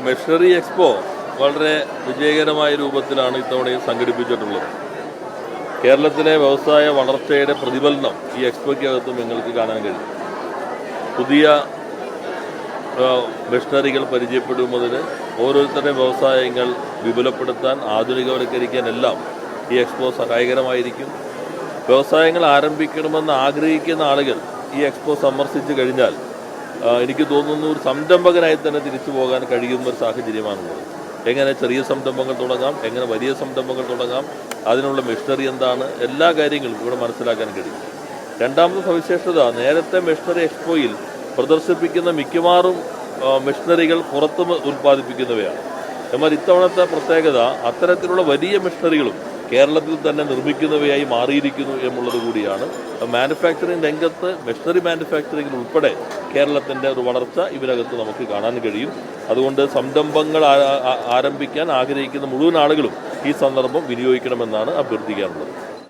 Machinery expo വളരെ വിജയകരമായ രൂപത്തിലാണ് ഇത്തവണയും സംഘടിപ്പിച്ചിട്ടുള്ളത്. കേരളത്തിലെ വ്യവസായ വളർച്ചയുടെ പ്രതിഫലനം ഈ എക്സ്പോയ്ക്കകത്ത് നിങ്ങൾക്ക് കാണാൻ കഴിയും. പുതിയ മെഷീനറികൾ പരിചയപ്പെടുന്നതിന് ഓരോരുത്തരുടെയും വ്യവസായങ്ങൾ വിപുലപ്പെടുത്താൻ, ആധുനികവൽക്കരിക്കാൻ എല്ലാം ഈ എക്സ്പോ സഹായകരമായിരിക്കും. വ്യവസായങ്ങൾ ആരംഭിക്കണമെന്ന് ആഗ്രഹിക്കുന്ന ആളുകൾ ഈ എക്സ്പോ സന്ദർശിച്ചു കഴിഞ്ഞാൽ എനിക്ക് തോന്നുന്നു ഒരു സംരംഭകനായി തന്നെ തിരിച്ചു പോകാൻ കഴിയുന്ന ഒരു സാഹചര്യമാണുള്ളത്. എങ്ങനെ ചെറിയ സംരംഭങ്ങൾ തുടങ്ങാം, എങ്ങനെ വലിയ സംരംഭങ്ങൾ തുടങ്ങാം, അതിനുള്ള മെഷീനറി എന്താണ്, എല്ലാ കാര്യങ്ങളും ഇവിടെ മനസ്സിലാക്കാൻ കഴിയും. രണ്ടാമത്തെ സവിശേഷത, നേരത്തെ മെഷീനറി എക്സ്പോയിൽ പ്രദർശിപ്പിക്കുന്ന മിക്കവാറും മെഷീനറികൾ പുറത്ത് ഉൽപ്പാദിപ്പിക്കുന്നവയാണ്. എന്നാൽ ഇത്തവണത്തെ പ്രത്യേകത അത്തരത്തിലുള്ള വലിയ മെഷീനറികളും കേരളത്തിൽ തന്നെ നിർമ്മിക്കുന്നവയായി മാറിയിരിക്കുന്നു എന്നുള്ളത് കൂടിയാണ്. മാനുഫാക്ചറിംഗ് രംഗത്ത് മെഷീനറി മാനുഫാക്ചറിംഗിൽ ഉൾപ്പെടെ കേരളത്തിൻ്റെ ഒരു വളർച്ച ഇതിനകത്ത് നമുക്ക് കാണാൻ കഴിയും. അതുകൊണ്ട് സംരംഭങ്ങൾ ആരംഭിക്കാൻ ആഗ്രഹിക്കുന്ന മുഴുവൻ ആളുകളും ഈ സന്ദർഭം വിനിയോഗിക്കണമെന്നാണ് അഭ്യർത്ഥിക്കാനുള്ളത്.